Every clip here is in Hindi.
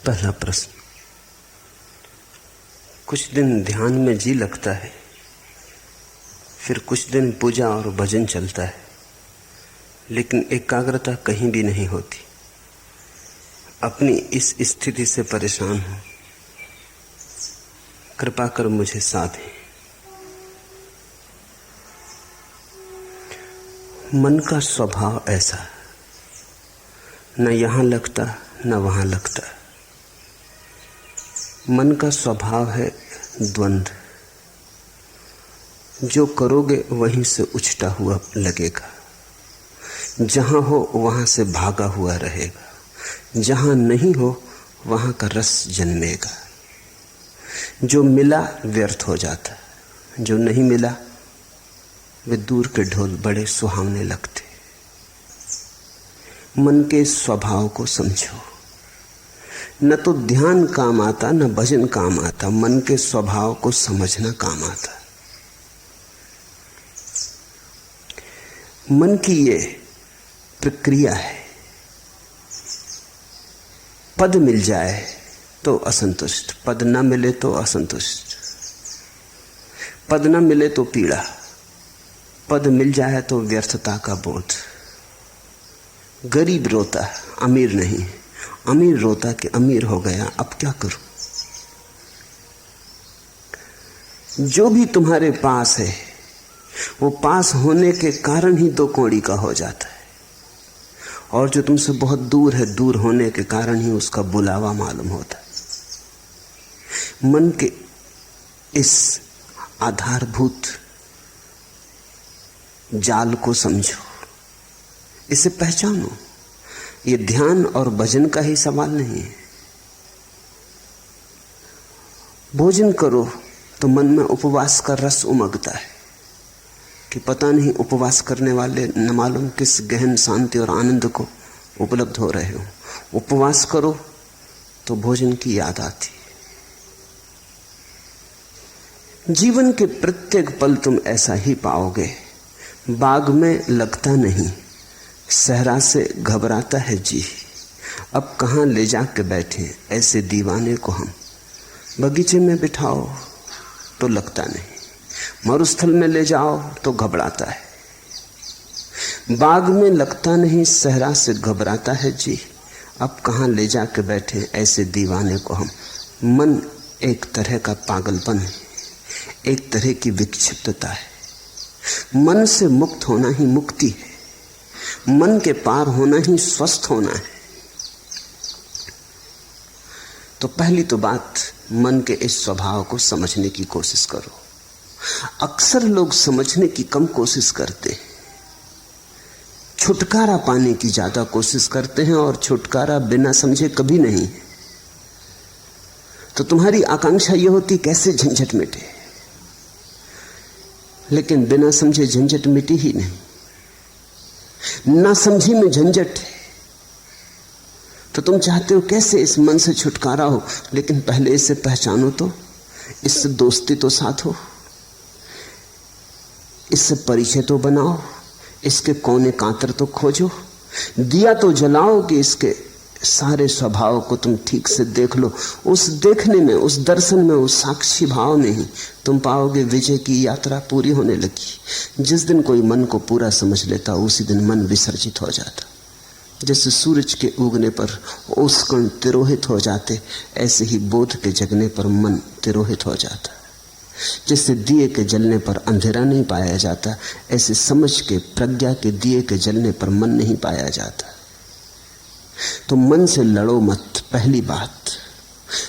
पहला प्रश्न। कुछ दिन ध्यान में जी लगता है, फिर कुछ दिन पूजा और भजन चलता है, लेकिन एकाग्रता कहीं भी नहीं होती। अपनी इस स्थिति से परेशान हूं, कृपा कर मुझे साधें। मन का स्वभाव ऐसा, न यहां लगता न वहां लगता। मन का स्वभाव है द्वंद्व। जो करोगे वहीं से उछटा हुआ लगेगा, जहां हो वहां से भागा हुआ रहेगा, जहां नहीं हो वहां का रस जन्मेगा। जो मिला व्यर्थ हो जाता, जो नहीं मिला वे दूर के ढोल बड़े सुहावने लगते। मन के स्वभाव को समझो। न तो ध्यान काम आता न भजन काम आता, मन के स्वभाव को समझना काम आता। मन की ये प्रक्रिया है। पद मिल जाए तो असंतुष्ट, पद न मिले तो असंतुष्ट, पद न मिले तो पीड़ा, पद मिल जाए तो व्यर्थता का बोध। गरीब रोता, अमीर नहीं। अमीर रोता कि अमीर हो गया, अब क्या करूं। जो भी तुम्हारे पास है वो पास होने के कारण ही दो कौड़ी का हो जाता है, और जो तुमसे बहुत दूर है, दूर होने के कारण ही उसका बुलावा मालूम होता है। मन के इस आधारभूत जाल को समझो, इसे पहचानो। ये ध्यान और भजन का ही सवाल नहीं है। भोजन करो तो मन में उपवास का रस उमगता है कि पता नहीं उपवास करने वाले न मालूम किस गहन शांति और आनंद को उपलब्ध हो रहे हो। उपवास करो तो भोजन की याद आती। जीवन के प्रत्येक पल तुम ऐसा ही पाओगे। बाग में लगता नहीं, सहरा से घबराता है जी। अब कहाँ ले जाके बैठे ऐसे दीवाने को हम। बगीचे में बिठाओ तो लगता नहीं, मरुस्थल में ले जाओ तो घबराता है। बाग में लगता नहीं, सहरा से घबराता है जी। अब कहाँ ले जाके बैठे ऐसे दीवाने को हम। मन एक तरह का पागलपन है, एक तरह की विक्षिप्तता है। मन से मुक्त होना ही मुक्ति है, मन के पार होना ही स्वस्थ होना है। तो पहली तो बात, मन के इस स्वभाव को समझने की कोशिश करो। अक्सर लोग समझने की कम कोशिश करते हैं, छुटकारा पाने की ज्यादा कोशिश करते हैं, और छुटकारा बिना समझे कभी नहीं। तो तुम्हारी आकांक्षा यह होती कैसे झंझट मिटे, लेकिन बिना समझे झंझट मिटी ही नहीं। ना समझी में झंझट है, तो तुम चाहते हो कैसे इस मन से छुटकारा हो, लेकिन पहले इसे पहचानो तो, इससे दोस्ती तो साथ हो, इससे परिचय तो बनाओ, इसके कोने कांतर तो खोजो, दिया तो जलाओ कि इसके सारे स्वभाव को तुम ठीक से देख लो। उस देखने में, उस दर्शन में, उस साक्षी भाव में ही तुम पाओगे विजय की यात्रा पूरी होने लगी। जिस दिन कोई मन को पूरा समझ लेता, उसी दिन मन विसर्जित हो जाता। जैसे सूरज के उगने पर ओस कण तिरोहित हो जाते, ऐसे ही बोध के जगने पर मन तिरोहित हो जाता। जैसे दिए के जलने पर अंधेरा नहीं पाया जाता, ऐसे समझ के, प्रज्ञा के दिए के जलने पर मन नहीं पाया जाता। तो मन से लड़ो मत। पहली बात,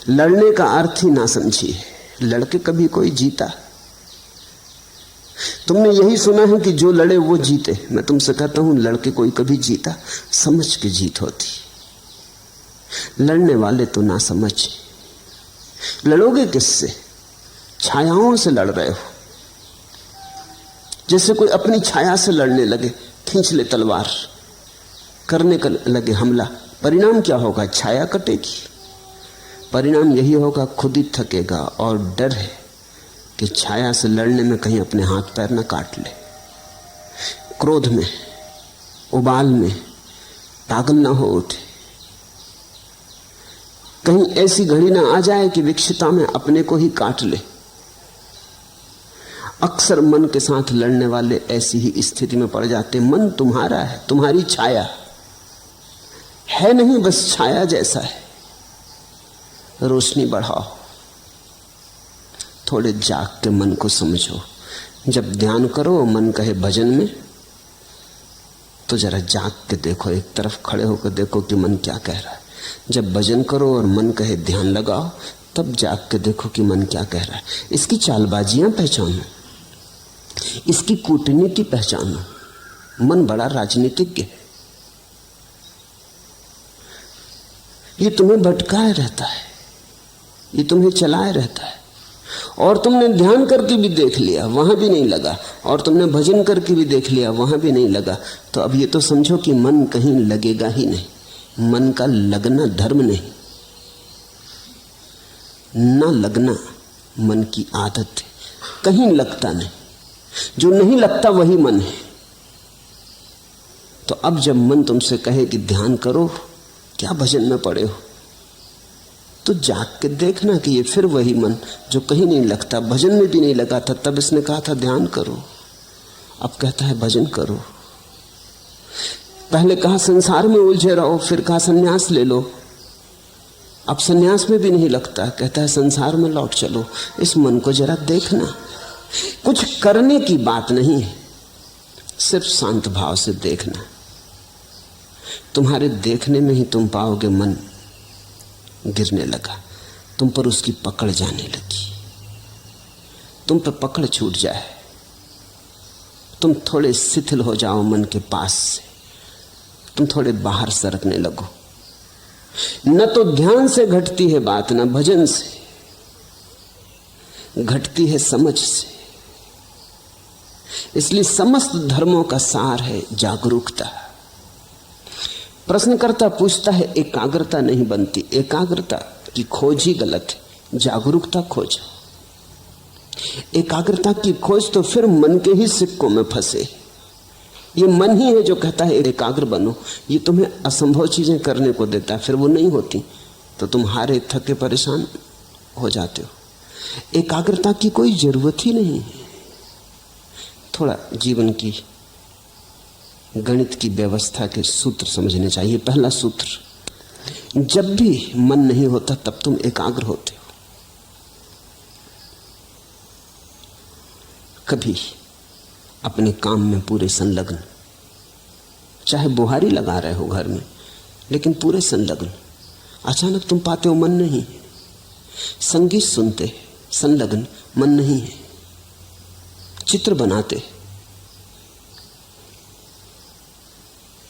लड़ने का अर्थ ही ना समझिए। लड़के कभी कोई जीता? तुमने यही सुना है कि जो लड़े वो जीते। मैं तुमसे कहता हूं, लड़के कोई कभी जीता? समझ के जीत होती। लड़ने वाले तो ना समझ। लड़ोगे किससे? छायाओं से लड़ रहे हो। जैसे कोई अपनी छाया से लड़ने लगे, खींच ले तलवार, करने का लगे हमला। परिणाम क्या होगा? छाया कटेगी। परिणाम यही होगा, खुद ही थकेगा, और डर है कि छाया से लड़ने में कहीं अपने हाथ पैर न काट ले। क्रोध में, उबाल में पागल न हो उठे। कहीं ऐसी घड़ी ना आ जाए कि विक्षिता में अपने को ही काट ले। अक्सर मन के साथ लड़ने वाले ऐसी ही स्थिति में पड़ जाते। मन तुम्हारा है, तुम्हारी छाया है नहीं, बस छाया जैसा है। रोशनी बढ़ाओ, थोड़े जाग के मन को समझो। जब ध्यान करो मन कहे भजन में, तो जरा जाग के देखो, एक तरफ खड़े होकर देखो कि मन क्या कह रहा है। जब भजन करो और मन कहे ध्यान लगाओ, तब जाग के देखो कि मन क्या कह रहा है। इसकी चालबाजियां पहचानो, इसकी कूटनीति पहचानो। मन बड़ा राजनीतिज्ञ है, ये तुम्हें भटकाए रहता है, ये तुम्हें चलाए रहता है। और तुमने ध्यान करके भी देख लिया, वहां भी नहीं लगा, और तुमने भजन करके भी देख लिया, वहां भी नहीं लगा। तो अब ये तो समझो कि मन कहीं लगेगा ही नहीं। मन का लगना धर्म नहीं, ना लगना मन की आदत है। कहीं लगता नहीं, जो नहीं लगता वही मन है। तो अब जब मन तुमसे कहे कि ध्यान करो, क्या भजन में पड़े हो, तो जाग के देखना कि ये फिर वही मन जो कहीं नहीं लगता, भजन में भी नहीं लगा था। तब इसने कहा था ध्यान करो, अब कहता है भजन करो। पहले कहा संसार में उलझे रहो, फिर कहा संन्यास ले लो। अब संन्यास में भी नहीं लगता, कहता है संसार में लौट चलो। इस मन को जरा देखना, कुछ करने की बात नहीं है, सिर्फ शांत भाव से देखना। तुम्हारे देखने में ही तुम पाओगे मन गिरने लगा, तुम पर उसकी पकड़ जाने लगी, तुम पर पकड़ छूट जाए, तुम थोड़े शिथिल हो जाओ मन के पास से, तुम थोड़े बाहर सरकने लगो। न तो ध्यान से घटती है बात, न भजन से घटती है, समझ से। इसलिए समस्त धर्मों का सार है जागरूकता। प्रश्नकर्ता पूछता है एकाग्रता नहीं बनती, एकाग्रता की खोज ही गलत है, जागरूकता खोज। एकाग्रता की खोज तो फिर मन के ही सिक्कों में फंसे। ये मन ही है जो कहता है एकाग्र बनो, ये तुम्हें असंभव चीजें करने को देता है, फिर वो नहीं होती तो तुम हारे थके परेशान हो जाते हो। एकाग्रता की कोई जरूरत ही नहीं है। थोड़ा जीवन की गणित की व्यवस्था के सूत्र समझने चाहिए। पहला सूत्र, जब भी मन नहीं होता तब तुम एकाग्र होते हो। कभी अपने काम में पूरे संलग्न, चाहे बुहारी लगा रहे हो घर में, लेकिन पूरे संलग्न। अचानक तुम पाते हो मन नहीं, संगीत सुनते संलग्न, मन नहीं है। चित्र बनाते,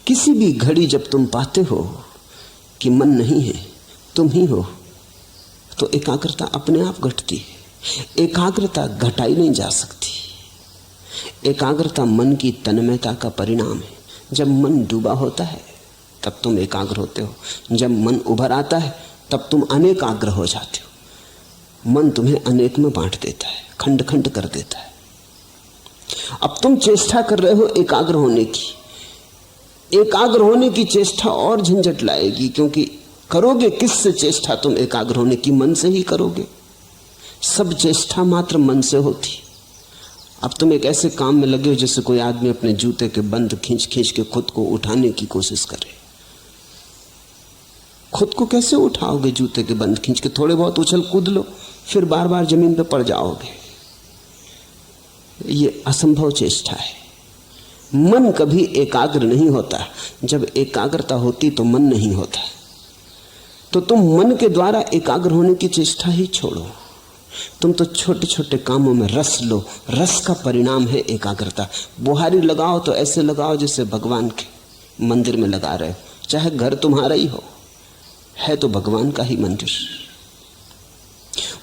किसी भी घड़ी जब तुम पाते हो कि मन नहीं है, तुम ही हो, तो एकाग्रता अपने आप घटती है। एकाग्रता घटाई नहीं जा सकती। एकाग्रता मन की तन्मयता का परिणाम है। जब मन डूबा होता है तब तुम एकाग्र होते हो, जब मन उभर आता है तब तुम अनेकाग्र हो जाते हो। मन तुम्हें अनेक में बांट देता है, खंड खंड कर देता है। अब तुम चेष्टा कर रहे हो एकाग्र होने की। एकाग्र होने की चेष्टा और झंझट लाएगी, क्योंकि करोगे किससे चेष्टा तुम एकाग्र होने की? मन से ही करोगे। सब चेष्टा मात्र मन से होती। अब तुम एक ऐसे काम में लगे हो जैसे कोई आदमी अपने जूते के बंद खींच खींच के खुद को उठाने की कोशिश करे। खुद को कैसे उठाओगे जूते के बंद खींच के? थोड़े बहुत उछल कूद लो, फिर बार बार जमीन पर पड़ जाओगे। ये असंभव चेष्टा है। मन कभी एकाग्र नहीं होता। जब एकाग्रता होती तो मन नहीं होता। तो तुम मन के द्वारा एकाग्र होने की चेष्टा ही छोड़ो। तुम तो छोटे छोटे कामों में रस लो। रस का परिणाम है एकाग्रता। बुहारी लगाओ तो ऐसे लगाओ जैसे भगवान के मंदिर में लगा रहे हो, चाहे घर तुम्हारा ही हो, है तो भगवान का ही मंदिर।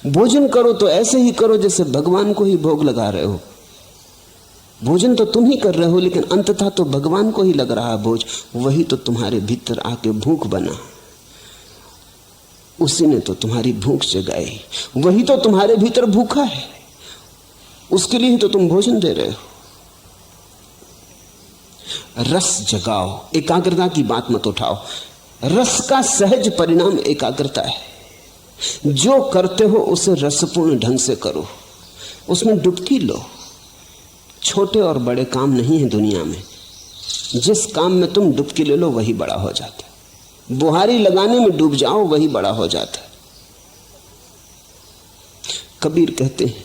भोजन करो तो ऐसे ही करो जैसे भगवान को ही भोग लगा रहे हो। भोजन तो तुम ही कर रहे हो, लेकिन अंततः तो भगवान को ही लग रहा है भोज। वही तो तुम्हारे भीतर आके भूख बना, उसी ने तो तुम्हारी भूख जगाई। वही तो तुम्हारे भीतर भूखा है, उसके लिए ही तो तुम भोजन दे रहे हो। रस जगाओ, एकाग्रता की बात मत उठाओ। रस का सहज परिणाम एकाग्रता है। जो करते हो उसे रसपूर्ण ढंग से करो, उसमें डुबकी लो। छोटे और बड़े काम नहीं है दुनिया में, जिस काम में तुम डुबकी ले लो वही बड़ा हो जाता है। बुहारी लगाने में डूब जाओ वही बड़ा हो जाता है। कबीर कहते हैं,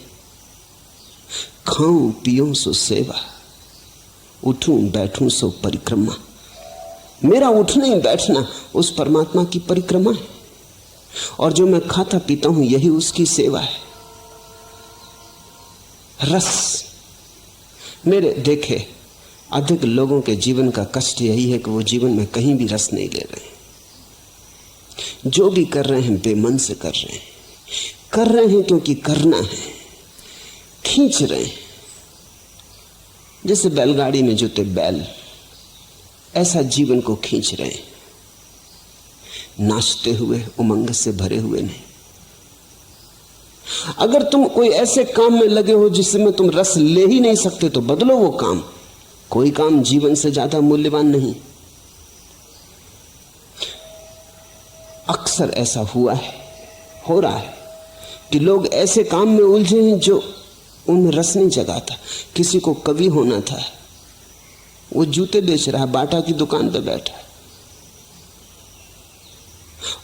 खाऊं पीऊं सो सेवा, उठूं बैठूं सो परिक्रमा। मेरा उठना ही बैठना उस परमात्मा की परिक्रमा है, और जो मैं खाता पीता हूं यही उसकी सेवा है। रस, मेरे देखे अधिक लोगों के जीवन का कष्ट यही है कि वो जीवन में कहीं भी रस नहीं ले रहे। जो भी कर रहे हैं बेमन से कर रहे हैं, कर रहे हैं क्योंकि करना है, खींच रहे हैं। जैसे बैलगाड़ी में जुते बैल, ऐसा जीवन को खींच रहे हैं, नाचते हुए, उमंग से भरे हुए नहीं। अगर तुम कोई ऐसे काम में लगे हो जिसमें तुम रस ले ही नहीं सकते तो बदलो वो काम। कोई काम जीवन से ज्यादा मूल्यवान नहीं। अक्सर ऐसा हुआ है, हो रहा है कि लोग ऐसे काम में उलझे हैं जो उनमें रस नहीं जगाता। किसी को कवि होना था, वो जूते बेच रहा है, बाटा की दुकान पे बैठा है,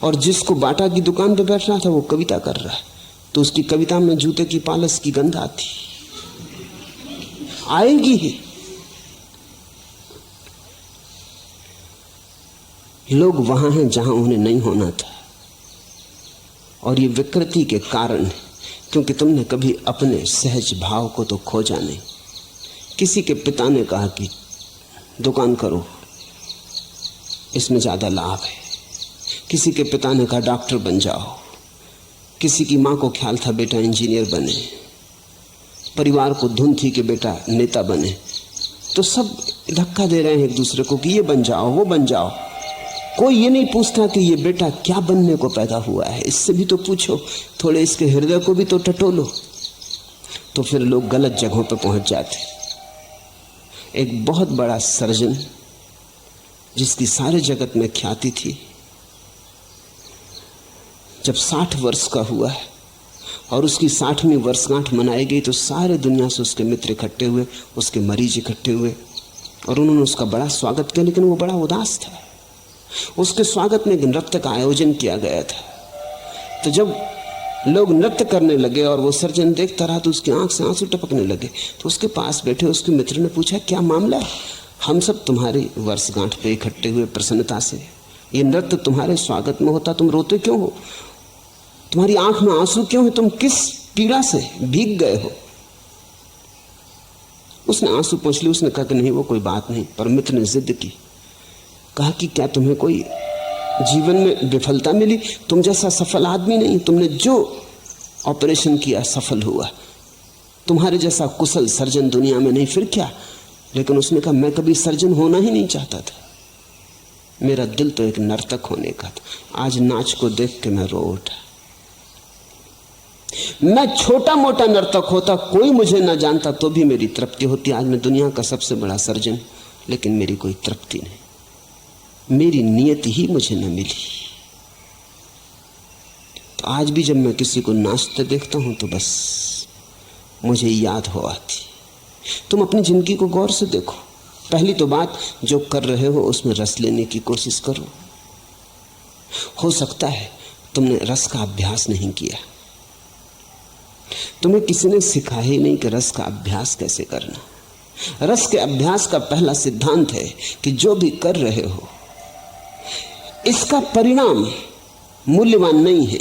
और जिसको बाटा की दुकान पे बैठ रहा था वो कविता कर रहा है, तो उसकी कविता में जूते की पालिश की गंध आती, आएगी ही। लोग वहां हैं जहां उन्हें नहीं होना था, और ये विकृति के कारण है क्योंकि तुमने कभी अपने सहज भाव को तो खोजा नहीं। किसी के पिता ने कहा कि दुकान करो, इसमें ज्यादा लाभ है। किसी के पिता ने कहा डॉक्टर बन जाओ। किसी की मां को ख्याल था बेटा इंजीनियर बने। परिवार को धुन थी कि बेटा नेता बने। तो सब धक्का दे रहे हैं एक दूसरे को कि ये बन जाओ, वो बन जाओ। कोई ये नहीं पूछता कि ये बेटा क्या बनने को पैदा हुआ है, इससे भी तो पूछो, थोड़े इसके हृदय को भी तो टटोलो। तो फिर लोग गलत जगहों पर पहुंच जाते। एक बहुत बड़ा सर्जन जिसकी सारे जगत में ख्याति थी, जब 60 वर्ष का हुआ है और उसकी 60वीं वर्षगांठ मनाई गई तो सारे दुनिया से उसके मित्र इकट्ठे हुए, उसके मरीज इकट्ठे हुए, और उन्होंने उसका बड़ा स्वागत किया। लेकिन वो बड़ा उदास था। उसके स्वागत में एक नृत्य का आयोजन किया गया था। तो जब लोग नृत्य करने लगे और वो सर्जन देखता रहा तो उसकी आंख से आंसू टपकने लगे। तो उसके पास बैठे उसके मित्र ने पूछा, क्या मामला है? हम सब तुम्हारी वर्षगांठ पे इकट्ठे हुए प्रसन्नता से, ये नृत्य तुम्हारे स्वागत में होता, तुम रोते क्यों हो? तुम्हारी आंख में आंसू क्यों है? तुम किस पीड़ा से भीग गए हो? उसने आंसू पोंछ लिए। उसने कहा कि नहीं, वो कोई बात नहीं। पर मित्र ने जिद की, कहा कि क्या तुम्हें कोई जीवन में विफलता मिली? तुम जैसा सफल आदमी नहीं, तुमने जो ऑपरेशन किया सफल हुआ। तुम्हारे जैसा कुशल सर्जन दुनिया में नहीं, फिर क्या? लेकिन उसने कहा, मैं कभी सर्जन होना ही नहीं चाहता था। मेरा दिल तो एक नर्तक होने का था। आज नाच को देख के मैं रो उठा। मैं छोटा मोटा नर्तक होता, कोई मुझे ना जानता तो भी मेरी तृप्ति होती। आज मैं दुनिया का सबसे बड़ा सर्जन, लेकिन मेरी कोई तृप्ति नहीं। मेरी नियति ही मुझे न मिली। तो आज भी जब मैं किसी को नाचते देखता हूं तो बस मुझे याद हो आती। तुम अपनी जिंदगी को गौर से देखो। पहली तो बात, जो कर रहे हो उसमें रस लेने की कोशिश करो। हो सकता है तुमने रस का अभ्यास नहीं किया, तुम्हें किसी ने सिखाया ही नहीं कि रस का अभ्यास कैसे करना। रस के अभ्यास का पहला सिद्धांत है कि जो भी कर रहे हो इसका परिणाम मूल्यवान नहीं है।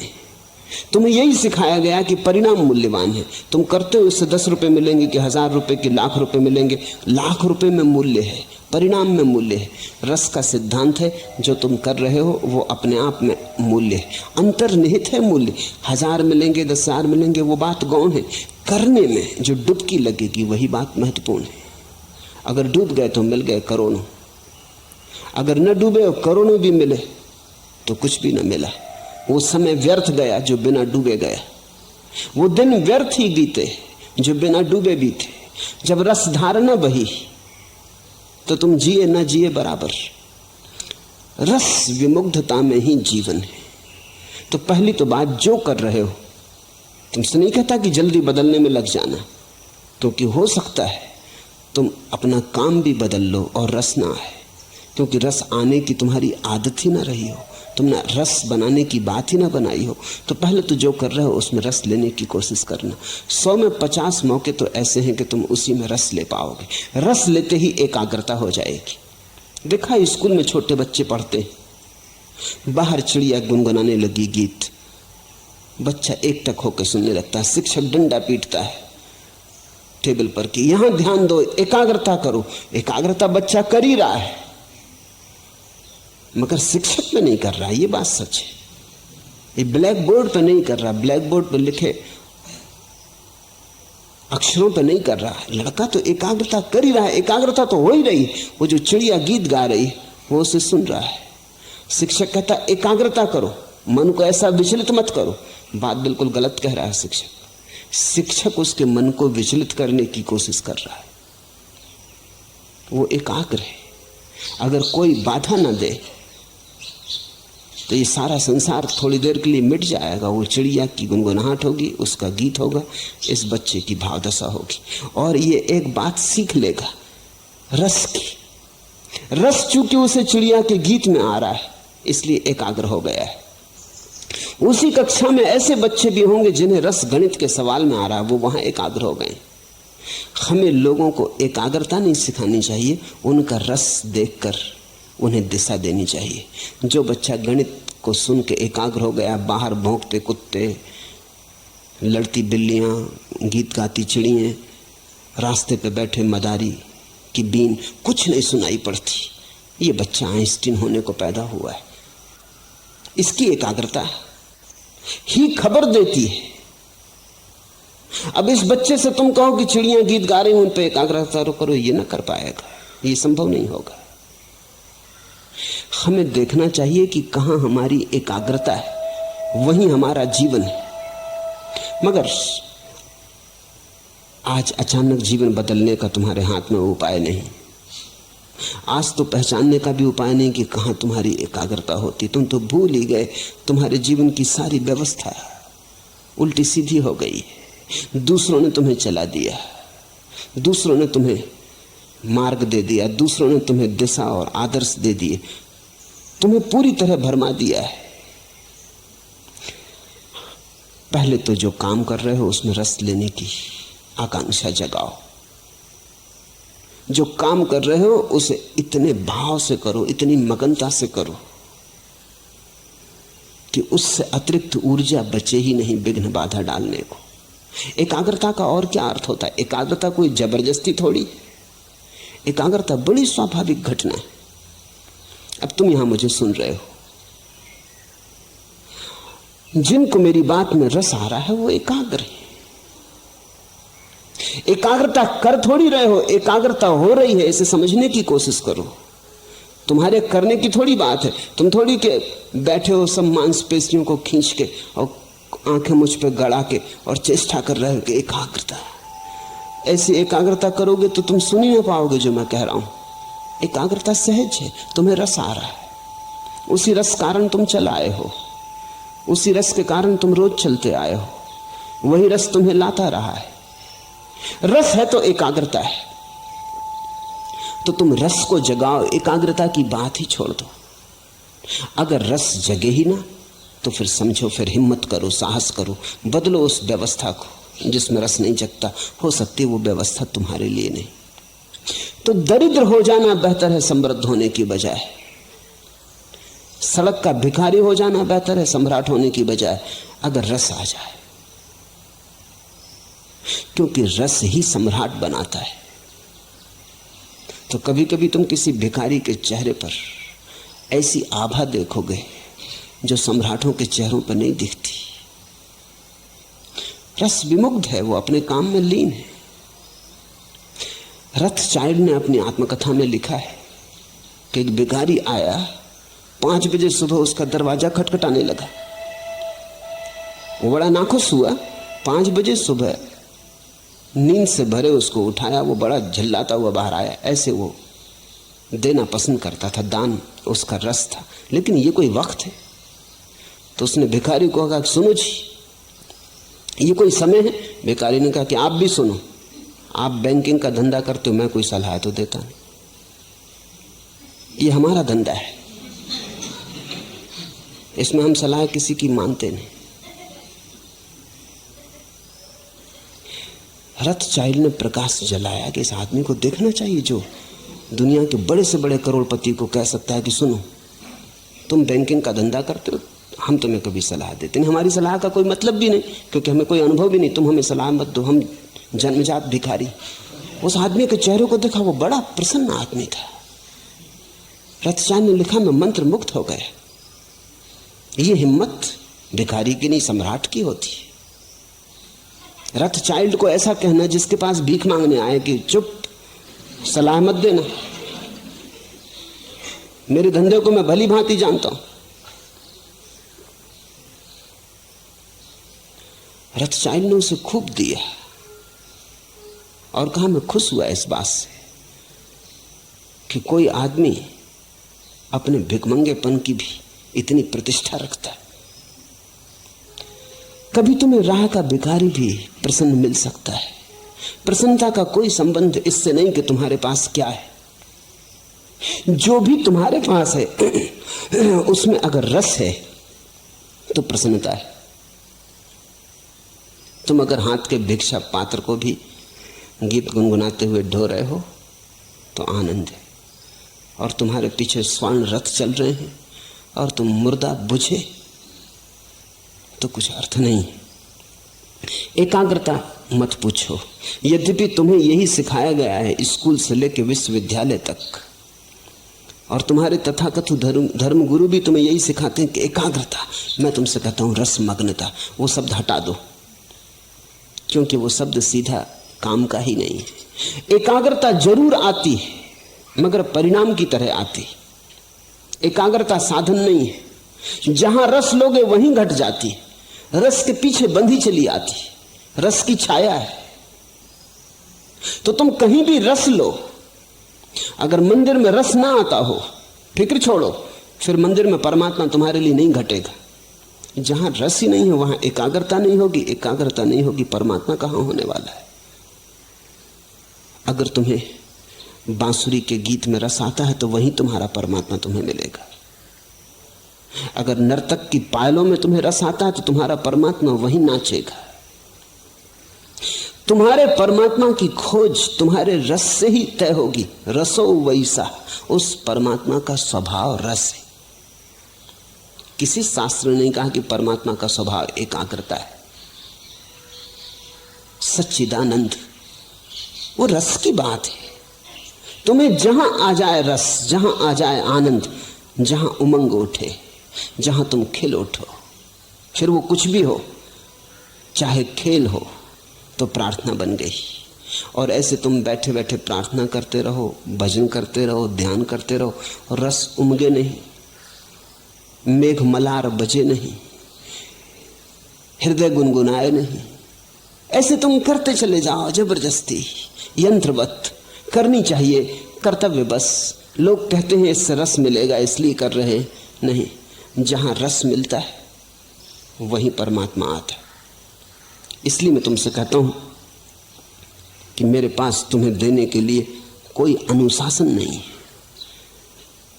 तुम्हें यही सिखाया गया कि परिणाम मूल्यवान है। तुम करते हो, इससे 10 रुपए मिलेंगे कि 1000 रुपए कि लाख रुपए मिलेंगे। लाख रुपए में मूल्य है, परिणाम में मूल्य है। रस का सिद्धांत है, जो तुम कर रहे हो वो अपने आप में मूल्य है, अंतर्निहित है मूल्य। 1000 मिलेंगे 10,000 मिलेंगे वो बात गौण है। करने में जो डुबकी लगेगी वही बात महत्वपूर्ण है। अगर डूब गए तो मिल गए करोड़ों, अगर न डूबे और करोड़ों भी मिले तो कुछ भी न मिला। वो समय व्यर्थ गया जो बिना डूबे गया। वो दिन व्यर्थ ही बीते जो बिना डूबे बीते। जब रस धारणा बही तो तुम जिए न जिए बराबर। रस विमुग्धता में ही जीवन है। तो पहली तो बात, जो कर रहे हो, तुमसे नहीं कहता कि जल्दी बदलने में लग जाना, क्योंकि हो सकता है तुम अपना काम भी बदल लो और रस ना आए, क्योंकि रस आने की तुम्हारी आदत ही ना रही हो, तुमने रस बनाने की बात ही ना बनाई हो। तो पहले तो जो कर रहे हो उसमें रस लेने की कोशिश करना। 100 में 50 मौके तो ऐसे हैं कि तुम उसी में रस ले पाओगे। रस लेते ही एकाग्रता हो जाएगी। देखा, स्कूल में छोटे बच्चे पढ़ते हैं, बाहर चिड़िया गुनगुनाने लगी गीत, बच्चा एक टक होकर सुनने लगता है। शिक्षक डंडा पीटता है टेबल पर कि यहां ध्यान दो, एकाग्रता करो। एकाग्रता बच्चा कर ही रहा है, मगर शिक्षक में नहीं कर रहा। ये बात सच है। ये ब्लैक बोर्ड पर नहीं कर रहा, ब्लैक बोर्ड पर लिखे अक्षरों पर नहीं कर रहा। लड़का तो एकाग्रता कर ही रहा है, एकाग्रता तो हो ही रही। वो जो चिड़िया गीत गा रही है वो उसे सुन रहा है। शिक्षक कहता एकाग्रता करो, मन को ऐसा विचलित मत करो। बात बिल्कुल गलत कह रहा है शिक्षक। शिक्षक उसके मन को विचलित करने की कोशिश कर रहा है। वो एकाग्र है। अगर कोई बाधा ना दे तो ये सारा संसार थोड़ी देर के लिए मिट जाएगा। वो चिड़िया की गुनगुनाहट होगी, उसका गीत होगा, इस बच्चे की भावदशा होगी, और ये एक बात सीख लेगा, रस की। रस चूंकि उसे चिड़िया के गीत में आ रहा है, इसलिए एकाग्र हो गया है। उसी कक्षा में ऐसे बच्चे भी होंगे जिन्हें रस गणित के सवाल में आ रहा है, वो वहां एकाग्र हो गए। हमें लोगों को एकाग्रता नहीं सिखानी चाहिए, उनका रस देखकर उन्हें दिशा देनी चाहिए। जो बच्चा गणित को सुन के एकाग्र हो गया, बाहर भौंकते कुत्ते, लड़ती बिल्लियां, गीत गाती चिड़ियां, रास्ते पे बैठे मदारी की बीन कुछ नहीं सुनाई पड़ती, ये बच्चा आइंस्टीन होने को पैदा हुआ है। इसकी एकाग्रता ही खबर देती है। अब इस बच्चे से तुम कहो कि चिड़ियां गीत गा रही, उन पे एकाग्रता करो, ये ना कर पाएगा, ये संभव नहीं होगा। हमें देखना चाहिए कि कहां हमारी एकाग्रता है, वहीं हमारा जीवन है। मगर आज अचानक जीवन बदलने का तुम्हारे हाथ में उपाय नहीं। आज तो पहचानने का भी उपाय नहीं कि कहां तुम्हारी एकाग्रता होती। तुम तो भूल ही गए, तुम्हारे जीवन की सारी व्यवस्था उल्टी सीधी हो गई है। दूसरों ने तुम्हें चला दिया, दूसरों ने तुम्हें मार्ग दे दिया, दूसरों ने तुम्हें दिशा और आदर्श दे दिए, तुम्हें पूरी तरह भरमा दिया है। पहले तो जो काम कर रहे हो उसमें रस लेने की आकांक्षा जगाओ। जो काम कर रहे हो उसे इतने भाव से करो, इतनी मगनता से करो कि उससे अतिरिक्त ऊर्जा बचे ही नहीं विघ्न बाधा डालने को। एकाग्रता का और क्या अर्थ होता है? एकाग्रता कोई जबरदस्ती थोड़ी, एकाग्रता बड़ी स्वाभाविक घटना है। अब तुम यहां मुझे सुन रहे हो, जिनको मेरी बात में रस आ रहा है वो एकाग्र है। एकाग्रता कर थोड़ी रहे हो, एकाग्रता हो रही है, इसे समझने की कोशिश करो। तुम्हारे करने की थोड़ी बात है। तुम थोड़ी के बैठे हो सब मांसपेशियों को खींच के और आंखें मुझ पे गड़ा के और चेष्टा कर रहे हो कि एकाग्रता। ऐसी एकाग्रता करोगे तो तुम सुन ही ना पाओगे जो मैं कह रहा हूं। एकाग्रता सहज है, तुम्हें रस आ रहा है, उसी रस कारण तुम चल आए हो, उसी रस के कारण तुम रोज चलते आए हो, वही रस तुम्हें लाता रहा है। रस है तो एकाग्रता है, तो तुम रस को जगाओ, एकाग्रता की बात ही छोड़ दो। अगर रस जगे ही ना तो फिर समझो, फिर हिम्मत करो, साहस करो, बदलो उस व्यवस्था को जिसमें रस नहीं जगता। हो सकती है वो व्यवस्था तुम्हारे लिए नहीं। तो दरिद्र हो जाना बेहतर है समृद्ध होने की बजाय, सड़क का भिखारी हो जाना बेहतर है सम्राट होने की बजाय, अगर रस आ जाए। क्योंकि रस ही सम्राट बनाता है। तो कभी कभी तुम किसी भिखारी के चेहरे पर ऐसी आभा देखोगे जो सम्राटों के चेहरों पर नहीं दिखती। रस विमुग्ध है, वो अपने काम में लीन है। रथचाइल्ड ने अपनी आत्मकथा में लिखा है कि एक भिखारी आया, 5 बजे सुबह उसका दरवाजा खटखटाने लगा। वो बड़ा नाखुश हुआ। 5 बजे सुबह नींद से भरे उसको उठाया, वो बड़ा झल्लाता हुआ बाहर आया। ऐसे वो देना पसंद करता था, दान उसका रस था। लेकिन ये कोई वक्त है? तो उसने भिखारी को कहा, सुनो जी, ये कोई समय है? भिखारी ने कहा कि आप भी सुनो, आप बैंकिंग का धंधा करते हो, मैं कोई सलाह तो देता नहीं, ये हमारा धंधा है, इसमें हम सलाह किसी की मानते नहीं। रथचाइल्ड ने प्रकाश जलाया कि इस आदमी को देखना चाहिए जो दुनिया के बड़े से बड़े करोड़पति को कह सकता है कि सुनो, तुम बैंकिंग का धंधा करते हो, हम तुम्हें कभी सलाह देते नहीं, हमारी सलाह का कोई मतलब भी नहीं, क्योंकि हमें कोई अनुभव भी नहीं, तुम हमें सलाह मत दो, हम जन्मजात भिखारी। उस आदमी के चेहरे को देखा, वो बड़ा प्रसन्न आदमी था। रथचाइल्ड ने लिखा, मैं मंत्र मुक्त हो गया। ये हिम्मत भिखारी की नहीं, सम्राट की होती है। रथचाइल्ड को ऐसा कहना जिसके पास भीख मांगने आए कि चुप, सलाह मत देना, मेरे धंधे को मैं भली भांति जानता हूं। रथचाइल्ड ने उसे खूब दिया और कहा, मैं खुश हुआ इस बात से कि कोई आदमी अपने भिखमंगेपन की भी इतनी प्रतिष्ठा रखता है। कभी तुम्हें राह का भिखारी भी प्रसन्न मिल सकता है। प्रसन्नता का कोई संबंध इससे नहीं कि तुम्हारे पास क्या है, जो भी तुम्हारे पास है उसमें अगर रस है तो प्रसन्नता है। तुम अगर हाथ के भिक्षा पात्र को भी गीत गुनगुनाते हुए ढो रहे हो तो आनंद है, और तुम्हारे पीछे स्वर्ण रथ चल रहे हैं और तुम मुर्दा बुझे तो कुछ अर्थ नहीं। एकाग्रता मत पूछो, यद्यपि तुम्हें यही सिखाया गया है स्कूल से लेकर विश्वविद्यालय तक, और तुम्हारे तथाकथित धर्म गुरु भी तुम्हें यही सिखाते हैं कि एकाग्रता। मैं तुमसे कहता हूं रसमग्नता, वो शब्द हटा दो, क्योंकि वो शब्द सीधा काम का ही नहीं है। एकाग्रता जरूर आती है, मगर परिणाम की तरह आती। एकाग्रता साधन नहीं है। जहां रस लोगे वहीं घट जाती है, रस के पीछे बंधी चली आती, रस की छाया है। तो तुम कहीं भी रस लो, अगर मंदिर में रस ना आता हो, फिक्र छोड़ो, फिर मंदिर में परमात्मा तुम्हारे लिए नहीं घटेगा। जहां रस ही नहीं है वहां एकाग्रता नहीं होगी, एकाग्रता नहीं होगी, परमात्मा कहां होने वाला है। अगर तुम्हें बांसुरी के गीत में रस आता है तो वहीं तुम्हारा परमात्मा तुम्हें मिलेगा। अगर नर्तक की पायलों में तुम्हें रस आता है तो तुम्हारा परमात्मा वहीं नाचेगा। तुम्हारे परमात्मा की खोज तुम्हारे रस से ही तय होगी। रसो वैसा, उस परमात्मा का स्वभाव रस है। किसी शास्त्र ने नहीं कहा कि परमात्मा का स्वभाव एकाग्रता है। सच्चिदानंद वो रस की बात है। तुम्हें जहां आ जाए रस, जहां आ जाए आनंद, जहां उमंग उठे, जहां तुम खिल उठो, फिर वो कुछ भी हो, चाहे खेल हो तो प्रार्थना बन गई। और ऐसे तुम बैठे बैठे प्रार्थना करते रहो, भजन करते रहो, ध्यान करते रहो, और रस उमगे नहीं, मेघ मलार बजे नहीं, हृदय गुनगुनाए नहीं। ऐसे तुम करते चले जाओ जबरदस्ती, यंत्रवत। करनी चाहिए कर्तव्य बस। लोग कहते हैं इससे रस मिलेगा इसलिए कर रहे हैं, नहीं। जहां रस मिलता है वहीं परमात्मा आता है। इसलिए मैं तुमसे कहता हूं कि मेरे पास तुम्हें देने के लिए कोई अनुशासन नहीं है,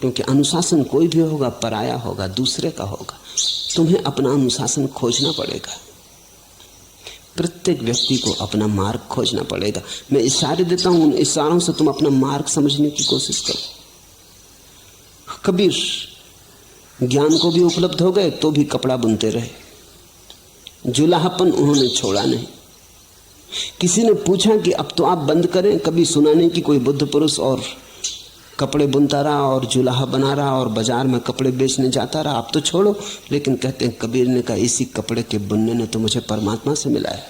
क्योंकि अनुशासन कोई भी होगा पराया होगा, दूसरे का होगा। तुम्हें अपना अनुशासन खोजना पड़ेगा। प्रत्येक व्यक्ति को अपना मार्ग खोजना पड़ेगा। मैं इशारे देता हूं, उन इशारों से तुम अपना मार्ग समझने की कोशिश करो। कबीर ज्ञान को भी उपलब्ध हो गए तो भी कपड़ा बुनते रहे, जुलाहापन उन्होंने छोड़ा नहीं। किसी ने पूछा कि अब तो आप बंद करें, कभी सुना नहीं कि कोई बुद्ध पुरुष और कपड़े बुनता रहा और जुलाहा बना रहा और बाजार में कपड़े बेचने जाता रहा, आप तो छोड़ो। लेकिन कहते हैं कबीर ने कहा इसी कपड़े के बुनने ने तो मुझे परमात्मा से मिलाया,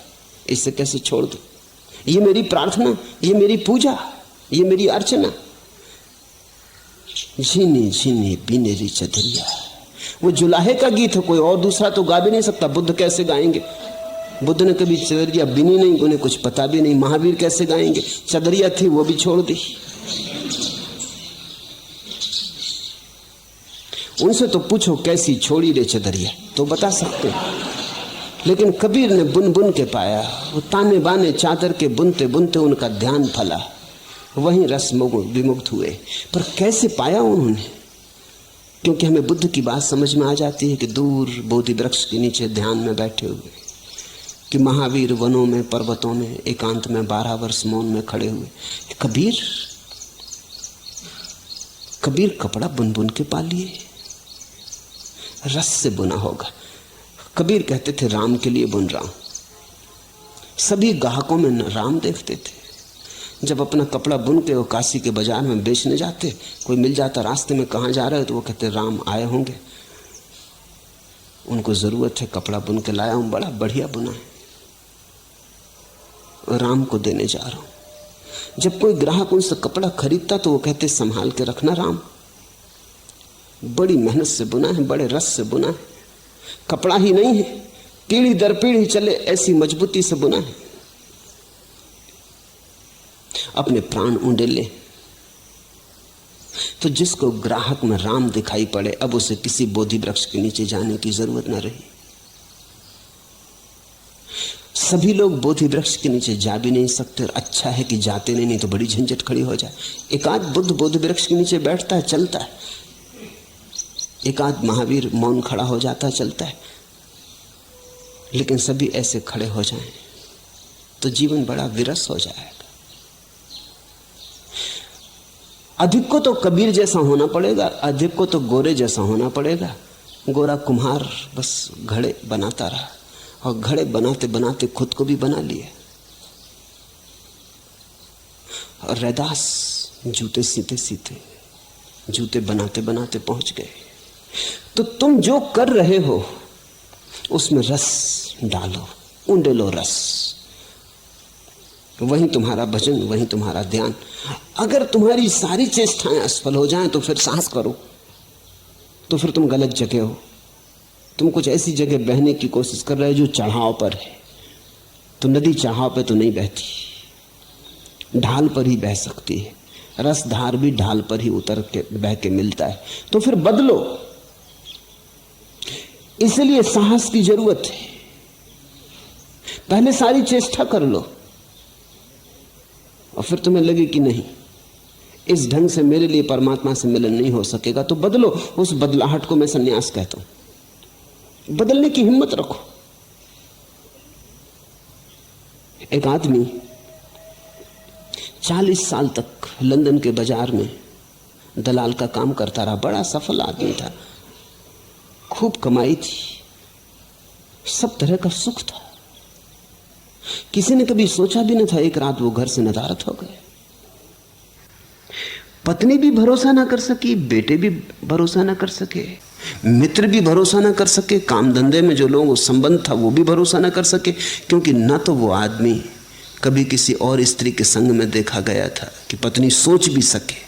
इसे कैसे छोड़ दूं। ये मेरी प्रार्थना, ये मेरी पूजा, ये मेरी अर्चना। झीनी झीनी बिनेरी चदरिया, वो जुलाहे का गीत है, कोई और दूसरा तो गा भी नहीं सकता। बुद्ध कैसे गाएंगे? बुद्ध ने कभी चदरिया बिनी नहीं, उन्हें कुछ पता भी नहीं। महावीर कैसे गाएंगे? चदरिया थी वो भी छोड़ दी। उनसे तो पूछो कैसी छोड़ी रे चदरिया, तो बता सकते। लेकिन कबीर ने बुन बुन के पाया, वो ताने बाने चादर के बुनते बुनते उनका ध्यान फला, वहीं रस विमुक्त हुए। पर कैसे पाया उन्होंने? क्योंकि हमें बुद्ध की बात समझ में आ जाती है कि दूर बोधि वृक्ष के नीचे ध्यान में बैठे हुए, कि महावीर वनों में पर्वतों में एकांत में 12 वर्ष मौन में खड़े हुए। कबीर कपड़ा बुन बुन के पा लिए, रस से बुना होगा। कबीर कहते थे राम के लिए बुन रहा हूं। सभी ग्राहकों में राम देखते थे। जब अपना कपड़ा बुन के वो काशी के बाजार में बेचने जाते, कोई मिल जाता रास्ते में, कहाँ जा रहे हो, तो वो कहते राम आए होंगे, उनको जरूरत है, कपड़ा बुन के लाया हूं, बड़ा बढ़िया बुना है, राम को देने जा रहा हूं। जब कोई ग्राहक उनसे कपड़ा खरीदता तो वो कहते संभाल के रखना राम, बड़ी मेहनत से बुना है, बड़े रस से बुना है, कपड़ा ही नहीं है, पीढ़ी दर पीढ़ी चले ऐसी मजबूती से बुना है। अपने प्राण उंडेले। तो जिसको ग्राहक में राम दिखाई पड़े, अब उसे किसी बोधि वृक्ष के नीचे जाने की जरूरत न रही। सभी लोग बोधि वृक्ष के नीचे जा भी नहीं सकते, और अच्छा है कि जाते नहीं तो बड़ी झंझट खड़ी हो जाए। एक आध बुद्ध बोधि वृक्ष के नीचे बैठता है, चलता है, एक आध महावीर मौन खड़ा हो जाता है, चलता है, लेकिन सभी ऐसे खड़े हो जाएं तो जीवन बड़ा विरस हो जाएगा। अधिक को तो कबीर जैसा होना पड़ेगा, अधिक को तो गोरे जैसा होना पड़ेगा। गोरा कुम्हार बस घड़े बनाता रहा, और घड़े बनाते बनाते खुद को भी बना लिया। और रैदास जूते सीते सीते, जूते बनाते बनाते पहुंच गए। तो तुम जो कर रहे हो उसमें रस डालो, ऊंडे लो रस, वहीं तुम्हारा भजन, वहीं तुम्हारा ध्यान। अगर तुम्हारी सारी चेष्टाएं असफल हो जाएं तो फिर साहस करो, तो फिर तुम गलत जगह हो। तुम कुछ ऐसी जगह बहने की कोशिश कर रहे हो जो चढ़ाव पर है। तो नदी चढ़ाव पे तो नहीं बहती, ढाल पर ही बह सकती है। रसधार भी ढाल पर ही उतर के बह के मिलता है। तो फिर बदलो, इसलिए साहस की जरूरत है। पहले सारी चेष्टा कर लो, और फिर तुम्हें लगे कि नहीं, इस ढंग से मेरे लिए परमात्मा से मिलन नहीं हो सकेगा, तो बदलो। उस बदलाहट को मैं संन्यास कहता हूं। बदलने की हिम्मत रखो। एक आदमी 40 साल तक लंदन के बाजार में दलाल का काम करता रहा। बड़ा सफल आदमी था, खूब कमाई थी, सब तरह का सुख था। किसी ने कभी सोचा भी न था एक रात वो घर से नदारद हो गए। पत्नी भी भरोसा ना कर सकी, बेटे भी भरोसा ना कर सके, मित्र भी भरोसा ना कर सके, काम धंधे में जो लोग संबंध था वो भी भरोसा ना कर सके। क्योंकि ना तो वो आदमी कभी किसी और स्त्री के संग में देखा गया था कि पत्नी सोच भी सके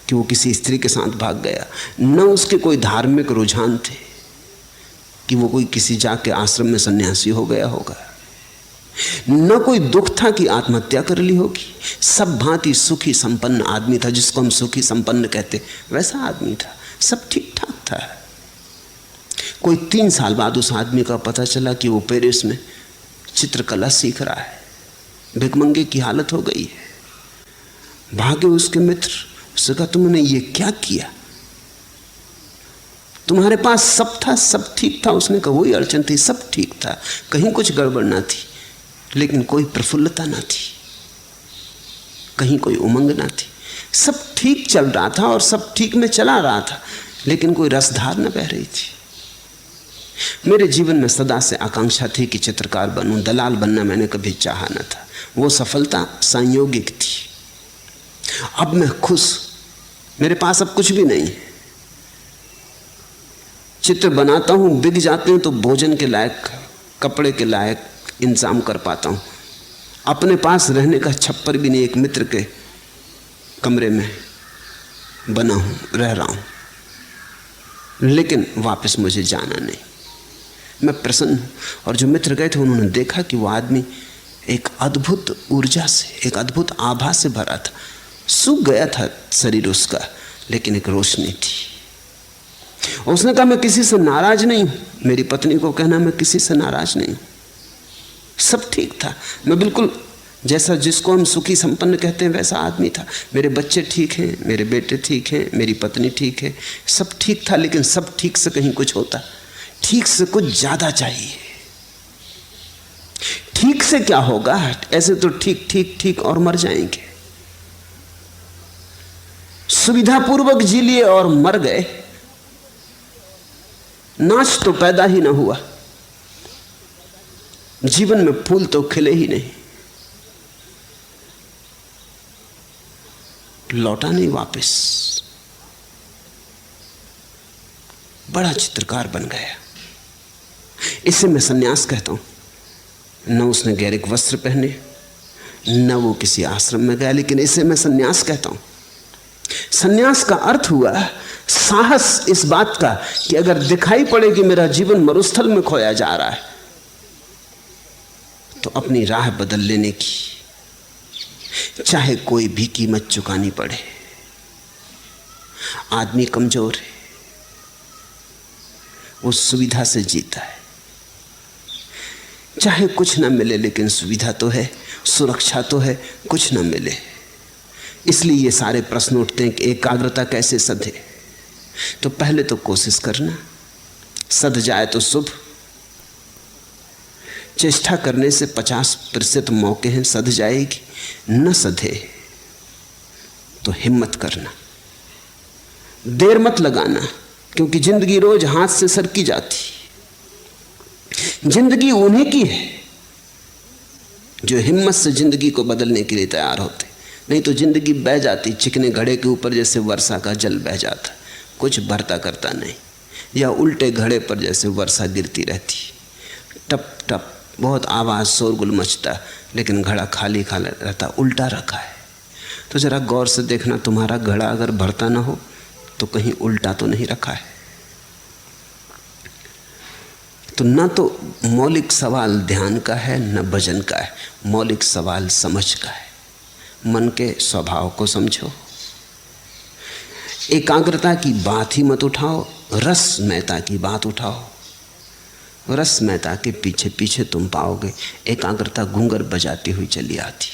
कि वो किसी स्त्री के साथ भाग गया, न उसके कोई धार्मिक रुझान थे कि वो कोई किसी जाके आश्रम में सन्यासी हो गया होगा, न कोई दुख था कि आत्महत्या कर ली होगी। सब भांति सुखी संपन्न आदमी था, जिसको हम सुखी संपन्न कहते, वैसा आदमी था, सब ठीक ठाक था। कोई 3 साल बाद उस आदमी का पता चला कि वो पेरिस में चित्रकला सीख रहा है। भिखमंगे की हालत हो गई है। भागे उसके मित्र, उसने कहा तुमने ये क्या किया? तुम्हारे पास सब था, सब ठीक था। उसने कहा वही अड़चन थी, सब ठीक था, कहीं कुछ गड़बड़ ना थी, लेकिन कोई प्रफुल्लता ना थी, कहीं कोई उमंग ना थी। सब ठीक चल रहा था और सब ठीक में चला रहा था, लेकिन कोई रसधार न बह रही थी। मेरे जीवन में सदा से आकांक्षा थी कि चित्रकार बनूं, दलाल बनना मैंने कभी चाहा न था। वो सफलता संयोगिक थी। अब मैं खुश, मेरे पास अब कुछ भी नहीं है। चित्र बनाता हूं, बिक जाते हैं तो भोजन के लायक, कपड़े के लायक इंतजाम कर पाता हूं। अपने पास रहने का छप्पर भी नहीं, एक मित्र के कमरे में बना हूं, रह रहा हूं, लेकिन वापस मुझे जाना नहीं। मैं प्रसन्न हूं। और जो मित्र गए थे उन्होंने देखा कि वो आदमी एक अद्भुत ऊर्जा से, एक अद्भुत आभा से भरा था। सूख गया था शरीर उसका, लेकिन एक रोशनी थी। उसने कहा मैं किसी से नाराज नहीं हूं। मेरी पत्नी को कहना मैं किसी से नाराज नहीं हूं, सब ठीक था। मैं बिल्कुल जैसा जिसको हम सुखी संपन्न कहते हैं वैसा आदमी था। मेरे बच्चे ठीक हैं, मेरे बेटे ठीक हैं, मेरी पत्नी ठीक है, सब ठीक था। लेकिन सब ठीक से कहीं कुछ होता, ठीक से कुछ ज्यादा चाहिए। ठीक से क्या होगा, ऐसे तो ठीक ठीक ठीक और मर जाएंगे। सुविधापूर्वक जी लिए और मर गए, नाच तो पैदा ही ना हुआ, जीवन में फूल तो खिले ही नहीं, लौटा नहीं वापस। बड़ा चित्रकार बन गया। इसे मैं सन्यास कहता हूं। न उसने गैरिक वस्त्र पहने, न वो किसी आश्रम में गया, लेकिन इसे मैं सन्यास कहता हूं। सन्यास का अर्थ हुआ साहस इस बात का कि अगर दिखाई पड़े कि मेरा जीवन मरुस्थल में खोया जा रहा है तो अपनी राह बदल लेने की, चाहे कोई भी कीमत चुकानी पड़े। आदमी कमजोर है, वो सुविधा से जीता है। चाहे कुछ ना मिले लेकिन सुविधा तो है, सुरक्षा तो है, कुछ ना मिले। इसलिए ये सारे प्रश्न उठते हैं कि एकाग्रता कैसे सधे। तो पहले तो कोशिश करना, सध जाए तो शुभ। चेष्टा करने से 50% मौके हैं सध जाएगी, न सधे तो हिम्मत करना, देर मत लगाना, क्योंकि जिंदगी रोज हाथ से सरकी जाती। जिंदगी उन्हीं की है जो हिम्मत से जिंदगी को बदलने के लिए तैयार होते, नहीं तो जिंदगी बह जाती चिकने घड़े के ऊपर जैसे वर्षा का जल बह जाता, कुछ भरता करता नहीं। या उल्टे घड़े पर जैसे वर्षा गिरती रहती, टप टप बहुत आवाज शोरगुल मचता, लेकिन घड़ा खाली खाली रहता, उल्टा रखा है। तो जरा गौर से देखना, तुम्हारा घड़ा अगर भरता ना हो तो कहीं उल्टा तो नहीं रखा है। तो ना तो मौलिक सवाल ध्यान का है, न भजन का है, मौलिक सवाल समझ का है। मन के स्वभाव को समझो। एकाग्रता की बात ही मत उठाओ, रसमयता की बात उठाओ। रसमयता के पीछे पीछे तुम पाओगे एकाग्रता घूंगर बजाती हुई चली आती।